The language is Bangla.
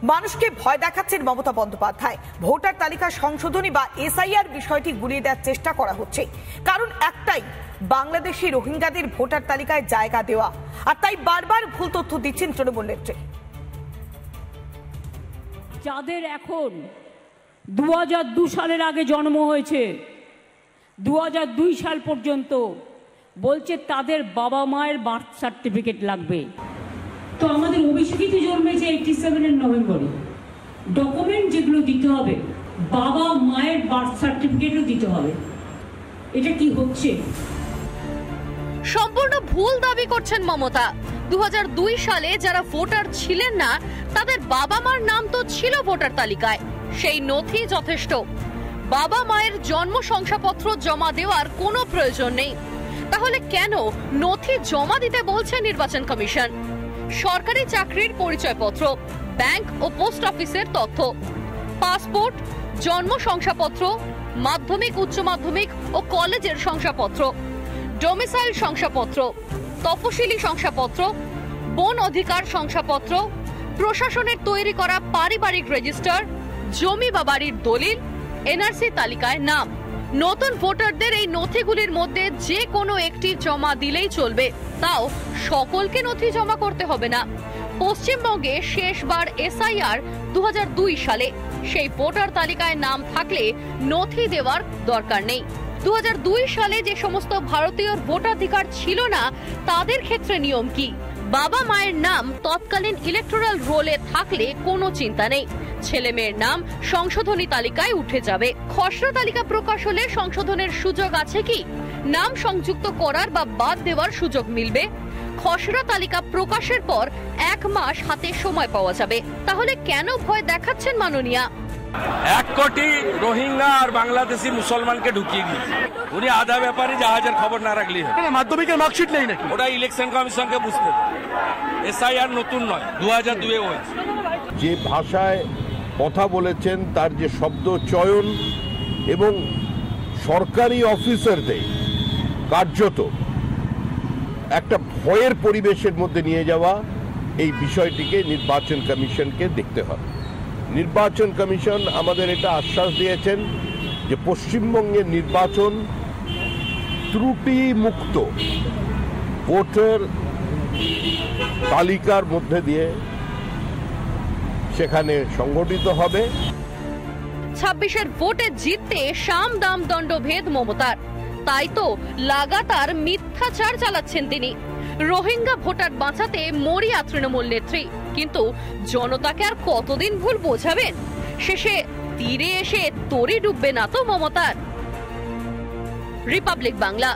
মানুষকে ভয় দেখাচ্ছেন মমতা বন্দ্যোপাধ্যায়। ভোটার তালিকা সংশোধনী বা এসআইআর বিষয়টি গুলিয়ে দেওয়ার চেষ্টা করা হচ্ছে, কারণ একটাই, বাংলাদেশি রোহিঙ্গাদের ভোটার তালিকায় জায়গা দেওয়া। আর তাই বারবার ভুল তথ্য দিচ্ছেন তৃণমূল নেত্রী। যাদের এখন 2002 সালের আগে জন্ম হয়েছে, 2002 সাল পর্যন্ত বলছে তাদের বাবা মায়ের বার্থ সার্টিফিকেট লাগবে। তো আমাদের অভিষেকিত জন্মেছে 87-এর নভেম্বরে। ডকুমেন্ট যেগুলো দিতে হবে, বাবা মায়ের বার্থ সার্টিফিকেটও দিতে হবে। এটা কি হচ্ছে? সম্পূর্ণ ভুল দাবি করছেন মমতা। 2002 সালে যারা ভোটার ছিলেন না, তাদের বাবা মার নাম তো ছিল ভোটার তালিকায়, সেই নথি যথেষ্ট। বাবা মায়ের জন্ম শংসাপত্র জমা দেওয়ার কোনো প্রয়োজন নেই। তাহলে কেন নথি জমা দিতে বলছে নির্বাচন কমিশন? সরকারি চাকরির পরিচয়পত্র, ব্যাংক ও পোস্ট অফিসের তথ্য, পাসপোর্ট, জন্ম শংসাপত্র, মাধ্যমিক, উচ্চ মাধ্যমিক ও কলেজের শংসাপত্র, ডোমিসাইল শংসাপত্র, তপশিলি শংসাপত্র, বন অধিকার শংসাপত্র, প্রশাসনের তৈরি করা পারিবারিক রেজিস্টার, জমি বা বাড়ির দলিল, এনআরসি তালিকায় নাম। নতুন ভোটারদের এই নথিগুলির মধ্যে যে কোনো একটি জমা দিলেই চলবে, তাও সকলকে নথি জমা করতে হবে না। পশ্চিমবঙ্গে শেষবার এসআইআর 2002 সালে, সেই ভোটার তালিকায় নাম থাকলে নথি দেওয়ার দরকার নেই। 2002 সালে যে সমস্ত ভারতীয় ভোটাধিকার ছিল না, তাদের ক্ষেত্রে নিয়ম কি? বাবা মায়ের নাম তৎকালীন ইলেকটোরাল রোলে থাকলে কোনো চিন্তা নেই, ছেলে মেয়ের নাম সংশোধনী তালিকায় উঠে যাবে। খসড়া তালিকা প্রকাশ হলে সংশোধনের সুযোগ আছে কি? নাম সংযুক্ত করার বা বাদ দেওয়ার সুযোগ মিলবে। খসড়া তালিকা প্রকাশের পর 1 মাস হাতে সময় পাওয়া যাবে। তাহলে কেন ভয় দেখাচ্ছেন মাননীয়া? 1 কোটি রোহিঙ্গা আর বাংলাদেশি মুসলমানকে ঢুকিয়ে দিয়েছে। উনি আধা ব্যাপারে জাহাজের খবর না রাখলে মাধ্যমিকের মার্কশিট নেই নাকি? ওটা ইলেকশন কমিশনকে বুঝতে হবে। এসআইআর নতুন নয়, 2002 হয়েছে। যে ভাষায় কথা বলেছেন, তার যে শব্দ চয়ন এবং সরকারি অফিসারদের কার্যত একটা ভয়ের পরিবেশের মধ্যে নিয়ে যাওয়া, এই বিষয়টিকে নির্বাচন কমিশনকে দেখতে হবে। নির্বাচন কমিশন আমাদের এটা আশ্বাস দিয়েছেন যে পশ্চিমবঙ্গের নির্বাচন ত্রুটি মুক্ত ভোটার তালিকার মধ্যে দিয়ে সেখানে সংগঠিত হবে। 26-এর ভোটে জিততে সাম দাম দণ্ড ভেদ মমতার, তাই তো লাগাতার মিথ্যাচার চালাচ্ছেন তিনি। রোহিঙ্গা ভোটার বাঁচাতে মরিয়া তৃণমূল নেত্রী, কিন্তু জনতাকে আর কতদিন ভুল বোঝাবেন? শেষে তীরে এসে তরি ডুববে না তো মমতার? রিপাবলিক বাংলা।